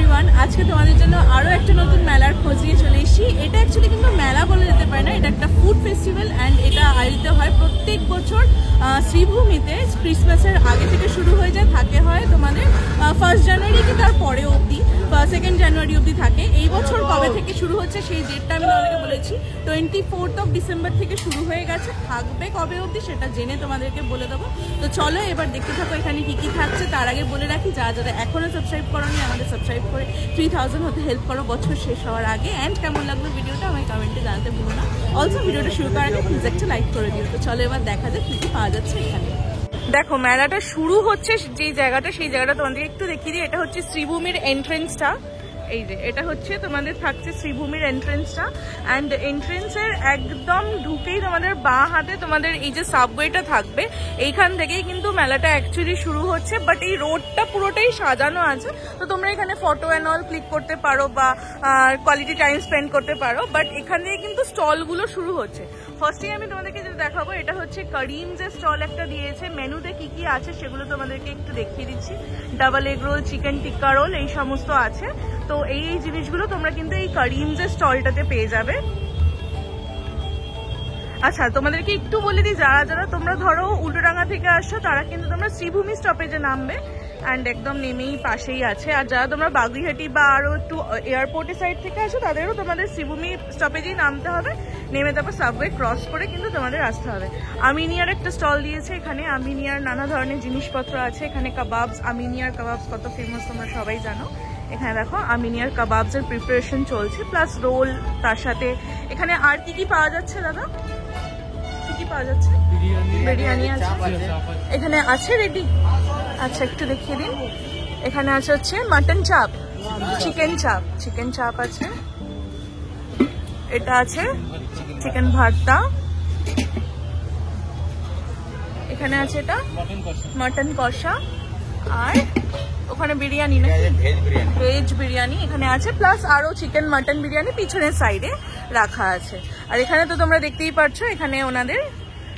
Everyone, আজকে তোমাদের জন্য আরও একটা নতুন মেলার খোঁজ নিয়ে চলে এসেছি। এটা অ্যাকচুয়ালি কিন্তু মেলা বলা যেতে পারে না, এটা একটা ফুড ফেস্টিভ্যাল অ্যান্ড এটা আয়োজিত হয় প্রত্যেক বছর শ্রীভূমিতে। ক্রিসমাসের আগে থেকে শুরু হয়ে যায়, থাকে হয় তোমাদের 1 জানুয়ারি কি তার পরে অবধি 2 জানুয়ারি অবধি থাকে। এই বছর কবে থেকে শুরু হচ্ছে সেই ডেটটা আমি তোমাদেরকে বলেছি, 24 ডিসেম্বর থেকে শুরু হয়ে গেছে। থাকবে কবে অবধি সেটা জেনে তোমাদেরকে বলে দেবো। তো চলো এবার দেখতে থাকো এখানে কী কী থাকছে। তার আগে বলে রাখি, যারা এখনও সাবস্ক্রাইব করোনি আমাদের সাবস্ক্রাইব করে 3000 হতে হেল্প করো বছর শেষ হওয়ার আগে। অ্যান্ড কেমন লাগলো ভিডিওটা আমায় কমেন্টে জানাতে ভুলো না। অলসো ভিডিওটা শুরু করার আগে প্লিজ একটা লাইক করে দিও। তো চলো এবার দেখা যাক কী কী পাওয়া যাচ্ছে এখানে। দেখো মেলাটা শুরু হচ্ছে যে জায়গাটা, সেই জায়গাটা তোমাদেরকে একটু দেখিয়ে দিই। এটা হচ্ছে শ্রীভূমির এন্ট্রেন্সটা। এই যে এটা হচ্ছে তোমাদের থাকছে শ্রীভূমির এন্ট্রেন্সটা। অ্যান্ড এন্ট্রেন্সের একদম ঢুকেই তোমাদের বাঁ হাতে তোমাদের এই যে সাবওয়েটা থাকবে, এইখান থেকেই কিন্তু মেলাটা অ্যাকচুয়ালি শুরু হচ্ছে। বাট এই রোডটা পুরোটাই সাজানো আছে, তো তোমরা এখানে ফটো অ্যান্ড অল ক্লিক করতে পারো বা কোয়ালিটি টাইম স্পেন্ড করতে পারো। বাট এখান থেকে কিন্তু স্টলগুলো শুরু হচ্ছে। ফার্স্টে আমি তোমাদেরকে যেটা দেখাবো, এটা হচ্ছে করিম যে স্টল একটা দিয়েছে। মেনুতে কি কি আছে সেগুলো তোমাদেরকে একটু দেখিয়ে দিচ্ছি। ডাবল এগ রোল, চিকেন টিক্কা রোল, এই সমস্ত আছে। তো এই জিনিসগুলো তোমরা কিন্তু এই করিম যে স্টলটাতে পেয়ে যাবে। আচ্ছা তোমাদেরকে একটু বলে দিই, যারা তোমরা ধরো উল্টোডাঙ্গা থেকে আসছো তারা কিন্তু তোমরা শ্রীভূমি স্টপেজে নামবে, অ্যান্ড একদম নেমেই পাশেই আছে। আর যারা তোমরা বাগুইহাটি বা আরও একটু এয়ারপোর্টের সাইড থেকে আসো তাদেরও তোমাদের শ্রীভূমি স্টপেজেই নামতে হবে। নেমে তারপর সাবওয়ে ক্রস করে কিন্তু তোমাদের আসতে হবে। আমিনিয়ার একটা স্টল দিয়েছে এখানে। আমিনিয়ার নানা ধরনের জিনিসপত্র আছে এখানে। কাবাবস, আমিনিয়ার কাবাবস কত ফেমাস তোমরা সবাই জানো। এখানে দেখো আমিনিয়ার কাবাবসের প্রিপারেশন চলছে, প্লাস রোল। তার সাথে এখানে আর কি কি পাওয়া যাচ্ছে দাদা? কি কি পাওয়া যাচ্ছে? বিরিয়ানি আছে এখানে, আছে রেডি। আচ্ছা একটু দেখিয়ে দিন। এখানে আছে হচ্ছে মাটন চাপ, চিকেন চাপ আছে। এটা আছে চিকেন ভর্তা। এখানে আছে এটা মটন কষা। আর ওখানে বিরিয়ানি না, ভেজ বিরিয়ানি এখানে আছে, প্লাস আরো চিকেন মাটন বিরিয়ানি পিছনের সাইডে রাখা আছে। আর এখানে তো তোমরা দেখতেই পাচ্ছ এখানে ওনাদের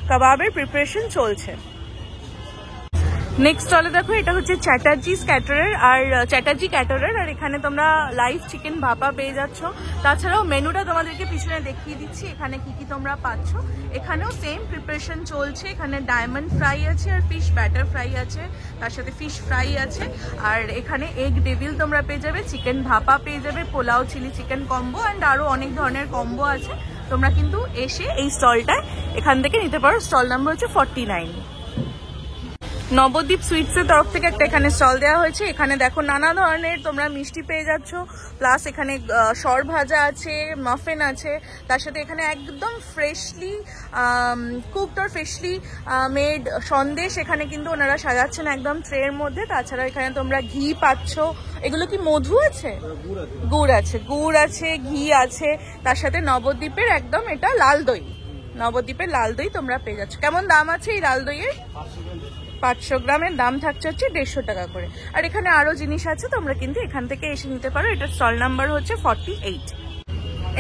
কাবাবের প্রিপারেশন চলছে। নেক্সট স্টলে দেখো, এটা হচ্ছে চ্যাটার্জি ক্যাটারার। আর এখানে তোমরা লাইভ চিকেন ভাপা পেয়ে যাচ্ছ। তাছাড়াও মেনুটা তোমাদেরকে পিছনে দেখিয়ে দিচ্ছি এখানে কি কি তোমরা পাচ্ছ। এখানেও সেম প্রিপারেশন চলছে। এখানে ডায়মন্ড ফ্রাই আছে আর ফিশ ব্যাটার ফ্রাই আছে, তার সাথে ফিশ ফ্রাই আছে। আর এখানে এগ ডেভিল তোমরা পেয়ে যাবে, চিকেন ভাপা পেয়ে যাবে, pulao chilli chicken combo, and আরও অনেক ধরনের কম্বো আছে। তোমরা কিন্তু এসে এই স্টলটায় এখান থেকে নিতে পারো। স্টল নাম্বার হচ্ছে 49। নবদ্বীপ সুইটসের তরফ থেকে একটা এখানে স্টল দেওয়া হয়েছে। এখানে দেখো নানা ধরনের তোমরা মিষ্টি পেয়ে যাচ্ছ, প্লাস এখানে সর ভাজা আছে, মাফিন আছে। তার সাথে এখানে একদম ফ্রেশলি কুকড আর ফ্রেশলি মেড সন্দেশ এখানে কিন্তু ওনারা সাজাচ্ছেন একদম ট্রের মধ্যে। তাছাড়া এখানে তোমরা ঘি পাচ্ছ। এগুলো কি মধু আছে? গুড় আছে, ঘি আছে। তার সাথে নবদ্বীপের একদম এটা লাল দই, নবদ্বীপের লাল দই তোমরা পেয়ে যাচ্ছ। কেমন দাম আছে এই লাল দইয়ের? 500 গ্রামের দাম থাকছে হচ্ছে 150 টাকা করে। আর এখানে আরো জিনিস আছে, তোমরা কিন্তু এখান থেকে এসে নিতে পারো। এটা স্টল নাম্বার হচ্ছে 48।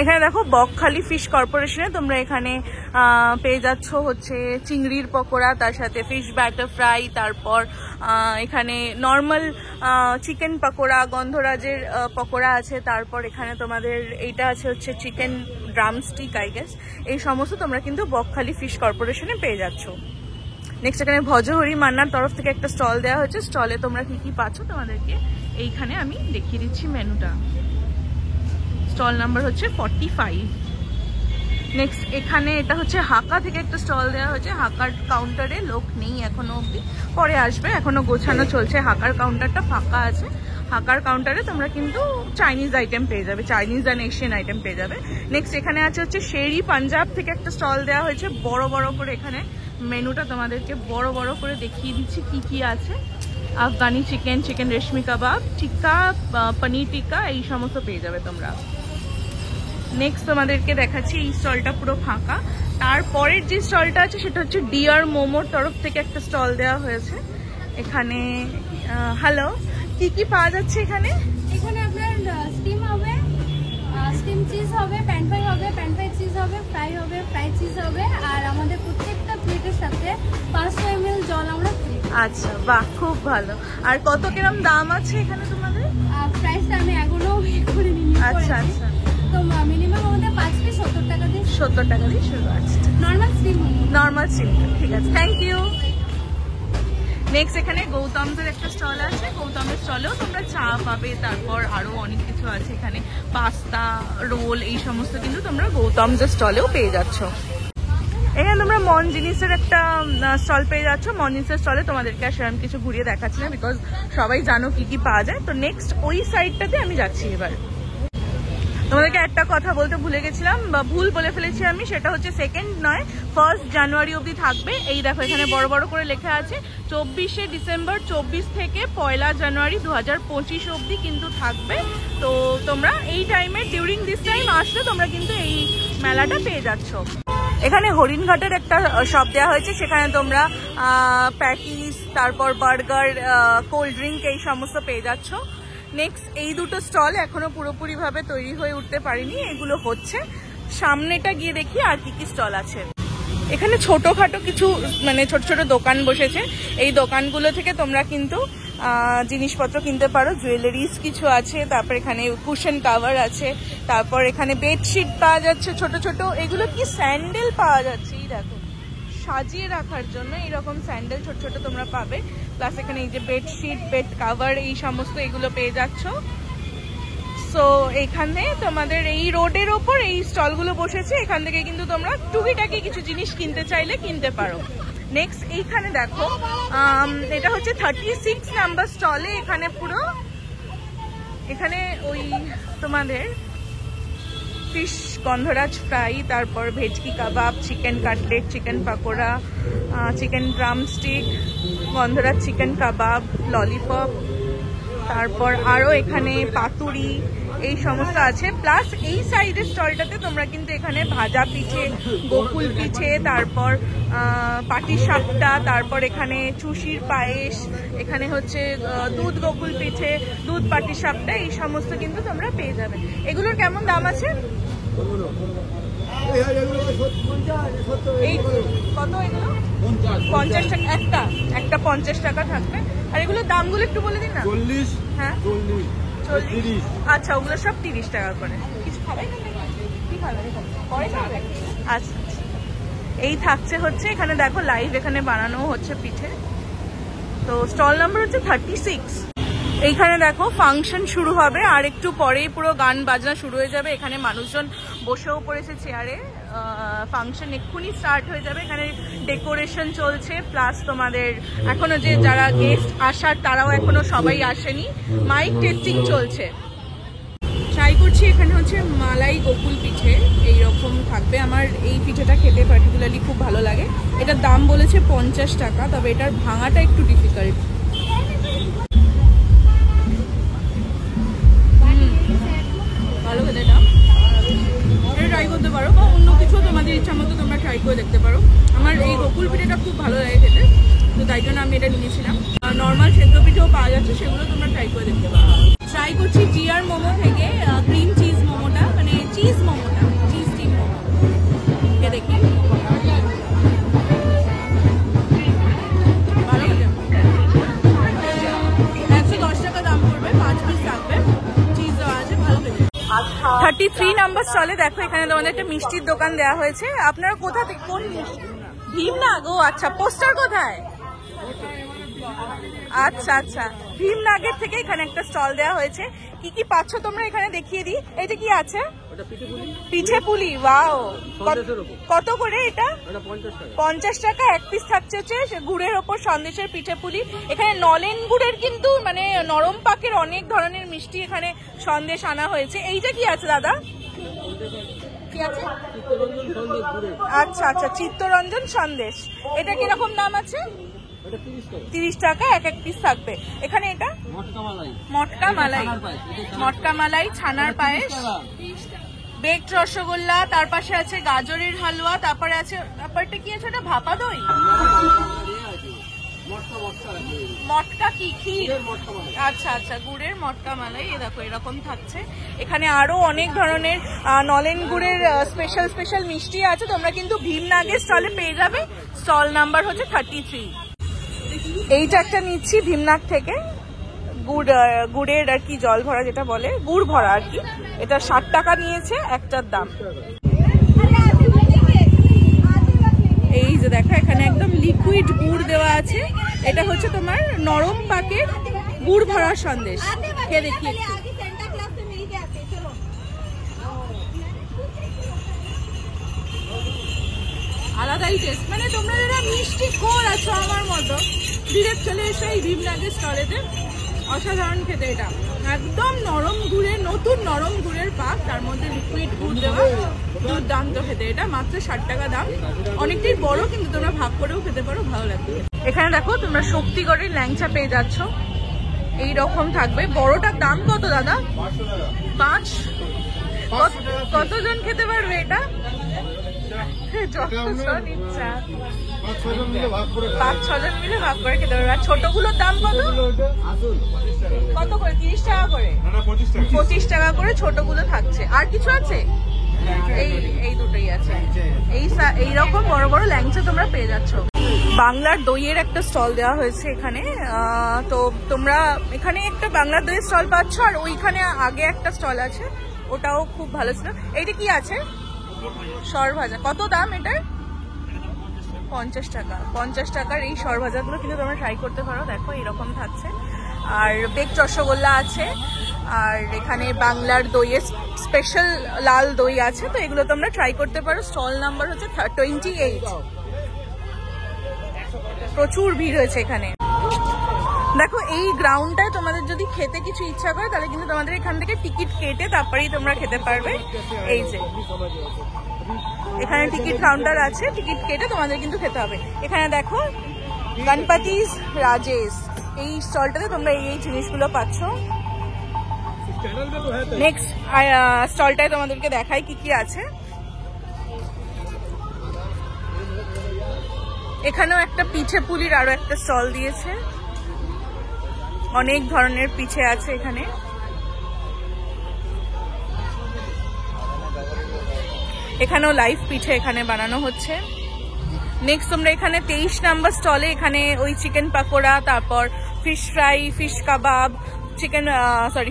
এখানে দেখো বকখালি ফিশ কর্পোরেশনে তোমরা এখানে পেয়ে যাচ্ছ হচ্ছে চিংড়ির পকোড়া, তার সাথে ফিশ ব্যাটার ফ্রাই। তারপর এখানে নর্মাল চিকেন পকোড়া, গন্ধরাজের পকোড়া আছে। তারপর এখানে তোমাদের এইটা আছে হচ্ছে চিকেন ড্রামস্টিক আই গেস। এই সমস্ত তোমরা কিন্তু বকখালি ফিশ কর্পোরেশনে পেয়ে যাচ্ছ। নেক্সট এখানে ভজহরি মান্নার তরফ থেকে একটা স্টল দেওয়া হয়েছে। স্টলে তোমরা কি কি পাচ্ছ তোমাদেরকে এইখানে আমি দেখিয়ে দিচ্ছি মেনুটা। স্টল নাম্বার হচ্ছে 45। নেক্সট এখানে এটা হচ্ছে হাকা থেকে একটা স্টল দেওয়া হয়েছে। হাকার কাউন্টারে লোক নেই এখনো অবধি, পরে আসবে, এখনো গোছানো চলছে। হাকার কাউন্টারটা ফাঁকা আছে। হাকার কাউন্টারে তোমরা কিন্তু চাইনিজ আইটেম পেয়ে যাবে, চাইনিজ অ্যান্ড এশিয়ান আইটেম পেয়ে যাবে। নেক্সট এখানে আছে হচ্ছে শেরি পাঞ্জাব থেকে একটা স্টল দেওয়া হয়েছে বড় বড় করে। এখানে মেনুটা তোমাদেরকে বড় বড় করে দেখিয়ে দিচ্ছি কি কি আছে। আফগানি চিকেন, চিকেন রেশমি কাবাব, টিক্কা, পনির টিক্কা, এই সমস্ত পেয়ে যাবে তোমরা। নেক্সট তোমাদেরকে দেখাচ্ছি এই স্টলটা পুরো ফাঁকা। তারপরের যে স্টলটা আছে সেটা হচ্ছে ডিয়ার মোমোর তরফ থেকে একটা স্টল দেওয়া হয়েছে। এখানে হ্যালো, কি কি পাওয়া যাচ্ছে এখানে? এখানে আপনার স্টিম হবে, স্টিম চিজ হবে, প্যান ফ্রাই হবে, প্যান ফ্রাই চিজ হবে, ফ্রাই হবে, ফ্রাই চিজ হবে। আর আমাদের প্রত্যেকটা প্লেটের সাথে 500 ml জল আমরা ফ্রি। আচ্ছা বাহ, খুব ভালো। আর কত কিরম দাম আছে এখানে তোমাদের? প্রাইসটা আমি এখনো করে নিই। আচ্ছা আচ্ছা, তো মিনিমাম আমাদের 5 পিস 70 টাকা দিয়ে 70 টাকা দিয়ে শুরু আছে। Normal steam momo. Normal steam, ঠিক আছে, থ্যাংক ইউ। নেক্সট এখানে গৌতমদের একটা স্টল আছে। গৌতমের স্টলেও তোমরা চা পাবে, তারপর আরো অনেক কিছু আছে এখানে, পাস্তা, রোল, এই সমস্ত কিন্তু তোমরা গৌতমদের স্টলেও পেয়ে যাচ্ছ। এখানে তোমরা মন জিনিসের একটা স্টল পেয়ে যাচ্ছ। মন জিনিসের স্টলে তোমাদেরকে আর সেরকম কিছু ঘুরিয়ে দেখাচ্ছি না, বিকজ সবাই জানো কি কি পাওয়া যায়। তো নেক্সট ওই সাইডটাতে আমি যাচ্ছি এবার। তোমাদেরকে একটা কথা বলতে ভুলে গেছিলাম, বা ভুল বলে ফেলেছি আমি, সেটা হচ্ছে 2nd নয় 1 জানুয়ারি অবধি থাকবে। এই দেখো এখানে বড় বড় করে লেখা আছে 24শে ডিসেম্বর 24 থেকে 1 জানুয়ারি 2025 অবধি কিন্তু থাকবে। তো তোমরা এই টাইমে, ডিউরিং দিস টাইম আসলে তোমরা কিন্তু এই মেলাটা পেয়ে যাচ্ছ। এখানে হরিণঘাটের একটা শপ দেওয়া হয়েছে, সেখানে তোমরা প্যাটিস, তারপর বার্গার, কোল্ড ড্রিঙ্ক, এই সমস্ত পেয়ে যাচ্ছ। নেক্সট এই দুটো স্টল এখনো পুরোপুরি ভাবে তৈরি হয়ে উঠতে পারিনি, এগুলো হচ্ছে। সামনেটা গিয়ে দেখি আর কি কি স্টল আছে। এখানে ছোটখাটো কিছু মানে ছোট ছোট দোকান বসেছে। এই দোকানগুলো থেকে তোমরা কিন্তু জিনিসপত্র কিনতে পারো। জুয়েলারিজ কিছু আছে, তারপর এখানে কুশন কাভার আছে, তারপর এখানে বেডশিট পাওয়া যাচ্ছে ছোট ছোট। এগুলো কি স্যান্ডেল পাওয়া যাচ্ছে, এই দেখো সাজিয়ে রাখার জন্য এইরকম স্যান্ডেল ছোট ছোট তোমরা পাবে। প্লাস এখানে এই যে বেডশিট, বেড কাভার, এই সমস্ত এগুলো পেয়ে যাচ্ছ। সো এখানে তোমাদের এই রোডের ওপর এই স্টলগুলো বসেছে, এখান থেকে কিন্তু তোমরা টুকিটাকি কিছু জিনিস কিনতে চাইলে কিনতে পারো। নেক্সট এইখানে দেখো, এটা হচ্ছে 36 নাম্বার স্টলে। এখানে পুরো এখানে ওই তোমাদের ফিশ গন্ধরাজ ফ্রাই, তারপর bhetki kebab, chicken cutlet, chicken pakora, chicken drumstick, Gondhoraj chicken kebab, lollipop, তারপর আরও এখানে পাতুরি, এই সমস্ত আছে। প্লাস এই সাইডের স্টলটাতে তোমরা কিন্তু এখানে ভাজা পিঠে, গোকুল পিঠে, তারপর পাটিসাপটা, তারপর এখানে চুষির পায়েস, এখানে হচ্ছে দুধ গোকুল পিঠে, দুধ পাটিসাপটা, এই সমস্ত কিন্তু তোমরা পেয়ে যাবে। এগুলোর কেমন দাম আছে? এই কত এগুলো? 50 টাকা একটা 50 টাকা থাকবে। আর এগুলোর দামগুলো একটু বলে দিন না। 40, হ্যাঁ 40, আচ্ছা, ওগুলো সব 30 টাকা করে। কিছু খাবে? কি খাবে? পরে খাবে? আচ্ছা, এই থাকছে হচ্ছে এখানে দেখো লাইভ এখানে বানানো হচ্ছে পিঠে। তো স্টল নাম্বার হচ্ছে 36। এইখানে দেখো ফাংশন শুরু হবে, আর একটু পরেই পুরো গান বাজনা শুরু হয়ে যাবে। এখানে মানুষজন বসেও পড়েছে চেয়ারে, ফাংশন এক্ষুনি স্টার্ট হয়ে যাবে। এখানে ডেকোরেশন চলছে, প্লাস তোমাদের এখনো যে যারা গেস্ট আসার তারাও এখনো সবাই আসেনি, মাইক টেস্টিং চলছে। ট্রাই করছি, এখানে হচ্ছে মালাই গোকুল পিঠে, এইরকম থাকবে। আমার এই পিঠেটা খেতে পার্টিকুলারলি খুব ভালো লাগে। এটার দাম বলেছে 50 টাকা, তবে এটার ভাঙাটা একটু ডিফিকাল্ট। ভালো খেতে, এটা ট্রাই করতে পারো, বা অন্য কিছু তোমাদের ইচ্ছা মতো তোমরা ট্রাই করে দেখতে পারো। আমার এই গোকুল পিঠেটা খুব ভালো লাগে খেতে, তো তাই জন্য আমি এটা নিয়েছিলাম। নর্মাল সেদ্ধ পিঠেও পাওয়া যাচ্ছে, সেগুলো তোমরা ট্রাই করে দেখতে পারো। ট্রাই করছি জিআর মোমো থেকে গ্রিন চিজ মোমোটা, মানে চিজ মোমোটা, চিজ স্টিম মোমো। দেখি ভালো খেতে, 110 টাকা দাম পড়বে, 5 পিস থাকবে, চিজ দেওয়া আছে, ভালো খেতে। 33 নাম্বার স্টলে দেখো এখানে তোমাদের একটা মিষ্টির দোকান দেওয়া হয়েছে। আপনারা কোথা থেকে, কোন ভীমনাগ? ও আচ্ছা, পোস্টার কোথায়? আচ্ছা আচ্ছা, ভীমনাগের থেকে এখানে একটা স্টল দেওয়া হয়েছে। কি কি পাচ্ছ তোমরা এখানে দেখিয়ে দিই। এটা কি আছে? পিঠে পুলি। ওয়াও, কত করে এটা? 50 টাকা। এক পিস থাকছে হচ্ছে গুড়ের ওপর সন্দেশের পিঠে পুলি। এখানে নলেন গুড়ের কিন্তু মানে নরম পাকের অনেক ধরনের মিষ্টি এখানে সন্দেশ আনা হয়েছে। এইটা কি আছে দাদা? কি আছে? আচ্ছা আচ্ছা, চিত্তরঞ্জন সন্দেশ। এটা কিরকম দাম আছে? 30 টাকা এক পিস থাকবে। এখানে এটা মটকা মালাই, মটকা মালাই, ছানার পায়েস, বেকড রসগোল্লা, তার পাশে আছে গাজরের হালুয়া, তারপরে আছে, ব্যাপারটা কি আছে ওটা? ভাপা দই, মটকা কি ক্ষীর? আচ্ছা আচ্ছা, গুড়ের মটকা মালাই। এ দেখো এরকম থাকছে। এখানে আরো অনেক ধরনের নলেন গুড়ের স্পেশাল স্পেশাল মিষ্টি আছে, তোমরা কিন্তু ভীমনাগের স্টলে পেয়ে যাবে। স্টল নাম্বার হচ্ছে 33। এইটা একটা নিচ্ছি ভীমনাগ থেকে, গুড়ের আর কি জল ভরা যেটা বলে, গুড় ভরা আর কি। এটা 60 টাকা নিয়েছে একটার দাম। এই যে দেখো এখানে একদম লিকুইড গুড় দেওয়া আছে। এটা হচ্ছে তোমার নরম পাকের গুড় ভরা সন্দেশ। খেয়ে দেখি একটু। আলাদাই টেস্ট, মানে তোমরা যারা মিষ্টি খোর আছো আমার মতো, ডিরেক্ট চলে এসো এই ভীমরাজের স্টলেতে। অসাধারণ খেতে এটা, একদম নরম গুড়ের, নতুন নরম গুড়ের পাক, তার মধ্যে লিকুইড গুড় দেওয়া, দুর্দান্ত খেতে। এটা মাত্র 60 টাকা দাম, অনেকটাই বড়, কিন্তু তোমরা ভাগ করেও খেতে পারো, ভালো লাগবে। এখানে দেখো তোমরা শক্তিগড়ের ল্যাংচা পেয়ে যাচ্ছ, এই রকম থাকবে। বড়টার দাম কত দাদা? 5। কতজন খেতে পারবে এটা? যতজন ইচ্ছা 5-6 মিলে ভাগ করে 5-6 জন মিলে ভাগ করে খেতে পারবে। আর ছোটগুলোর দাম কত? কত করে? 30 টাকা করে? 25 টাকা করে ছোটগুলো থাকছে। আর কিছু আছে? এই দুটোই আছে। এই রকম বড় বড় ল্যাংচা তোমরা পেয়ে যাচ্ছ। বাংলার দইয়ের একটা স্টল দেওয়া হয়েছে এখানে। তো তোমরা এখানে একটা বাংলার দইয়ের স্টল পাচ্ছ, আর ওইখানে আগে একটা স্টল আছে, ওটাও খুব ভালো ছিল। এইটা কি আছে? সর ভাজা। কত দাম এটার? 50 টাকা। 50 টাকার এই সর ভাজাগুলো কিন্তু তোমরা ট্রাই করতে পারো। দেখো এরকম থাকছে। আর বেক রসগোল্লা আছে, আর এখানে বাংলার দইয়ের স্পেশাল লাল দই আছে। তো এগুলো তোমরা ট্রাই করতে পারো। স্টল নাম্বার হচ্ছে 28। প্রচুর ভিড় হয়েছে এখানে। দেখো এই গ্রাউন্ডটায় তোমাদের যদি খেতে কিছু ইচ্ছা করে, তাহলে কিন্তু তোমাদের এখান থেকে টিকিট কেটে তারপরেই তোমরা খেতে পারবে। এই যে এখানে টিকিট কাউন্টার আছে, টিকিট কেটে তোমাদের কিন্তু খেতে হবে। এখানে দেখো গণপতিস রাজেশ, এই স্টলটাতে তোমরা এই জিনিসগুলো পাচ্ছ। নেক্সট স্টলটায় তোমাদেরকে দেখাই কি কি আছে। এখানেও একটা পিঠে পুলির আরো একটা স্টল দিয়েছে, অনেক ধরনের পিঠে আছে এখানে। এখানেও লাইভ পিঠে এখানে বানানো হচ্ছে। নেক্সট তোমরা এখানে 23 নাম্বার স্টলে এখানে ওই চিকেন পাকোড়া, তারপর ফিশ ফ্রাই, ফিশ কাবাব,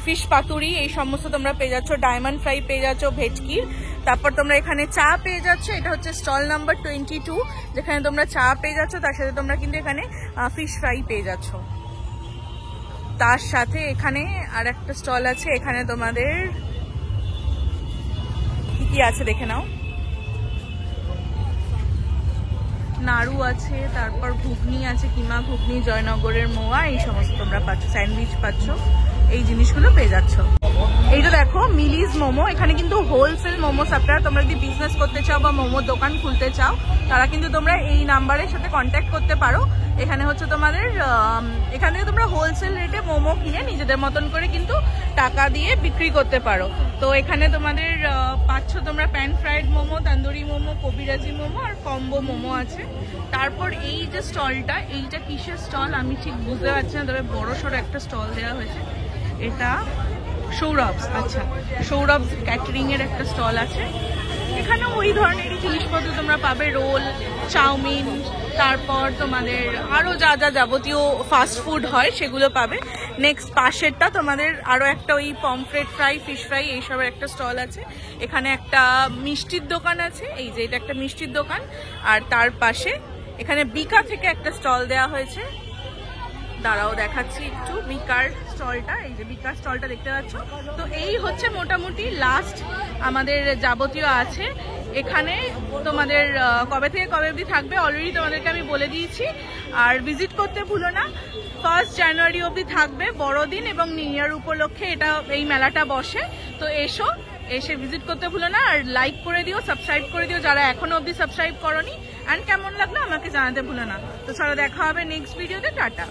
ফিশ পাতুরি, এই সমস্ত তোমরা পেয়ে যাচ্ছ। ডায়মন্ড ফ্রাই পেয়ে যাচ্ছ ভেটকির। তারপর তোমরা এখানে চা পেয়ে যাচ্ছ। এটা হচ্ছে স্টল নাম্বার 22, যেখানে তোমরা চা পেয়ে যাচ্ছ, তার সাথে তোমরা কিন্তু এখানে ফিশ ফ্রাই পেয়ে যাচ্ছ। তার সাথে এখানে আর একটা স্টল আছে, এখানে তোমাদের কি কি আছে দেখে নাও। নাড়ু আছে, তারপর ঘুগনি আছে, কিমা ঘুগনি, জয়নগরের মোয়া, এই সমস্ত তোমরা পাচ্ছ। স্যান্ডউইচ পাচ্ছ, এই জিনিসগুলো পেয়ে যাচ্ছ। এইটা দেখো মিলিজ মোমো, এখানে কিন্তু হোলসেল মোমো সাপ্লায়ার। তোমরা যদি বিজনেস করতে চাও বা মোমোর দোকান খুলতে চাও, তারা কিন্তু তোমরা এই নাম্বারের সাথে কন্ট্যাক্ট করতে পারো। এখানে হচ্ছে তোমাদের এখান থেকে তোমরা হোলসেল রেটে মোমো কিনে নিজেদের মতন করে কিন্তু টাকা দিয়ে বিক্রি করতে পারো। তো এখানে তোমাদের পাচ্ছ তোমরা প্যান ফ্রাইড মোমো, তান্দুরি মোমো, কবিরাজি মোমো আর কম্বো মোমো আছে। তারপর এই যে স্টলটা, এইটা কিসের স্টল আমি ঠিক বুঝতে পারছি না, তবে বড় সড়ো একটা স্টল দেওয়া হয়েছে। এটা সৌরভস, আচ্ছা সৌরভস ক্যাটারিং এর একটা স্টল আছে। এখানে ওই ধরনেরই জিনিসপত্র তোমরা পাবে, রোল, চাউমিন, তারপর তোমাদের আরো যা যা যাবতীয় ফাস্ট ফুড হয় সেগুলো পাবে। নেক্সট পাশেরটা তোমাদের আরো একটা ওই পমফ্রেট ফ্রাই, ফিশ ফ্রাই, এইসবের একটা স্টল আছে। এখানে একটা মিষ্টির দোকান আছে, এই যে এটা একটা মিষ্টির দোকান। আর তার পাশে এখানে বিকা থেকে একটা স্টল দেওয়া হয়েছে। দাঁড়াও দেখাচ্ছি একটু বিকার স্টলটা। এই যে বিকার স্টলটা দেখতে পাচ্ছ। তো এই হচ্ছে মোটামুটি লাস্ট আমাদের যাবতীয় আছে এখানে। তোমাদের কবে থেকে কবে অবধি থাকবে অলরেডি তোমাদেরকে আমি বলে দিয়েছি। আর ভিজিট করতে ভুলো না, 1 জানুয়ারি অবধি থাকবে, বড়দিন এবং নিউ ইয়ার উপলক্ষে এই মেলাটা বসে। তো এসে ভিজিট করতে ভুলো না। আর লাইক করে দিও, সাবস্ক্রাইব করে দিও যারা এখনো অবধি সাবস্ক্রাইব করোনি। অ্যান্ড কেমন লাগলো আমাকে জানাতে ভুলো না। তো চলো দেখা হবে নেক্সট ভিডিওতে। টাটা।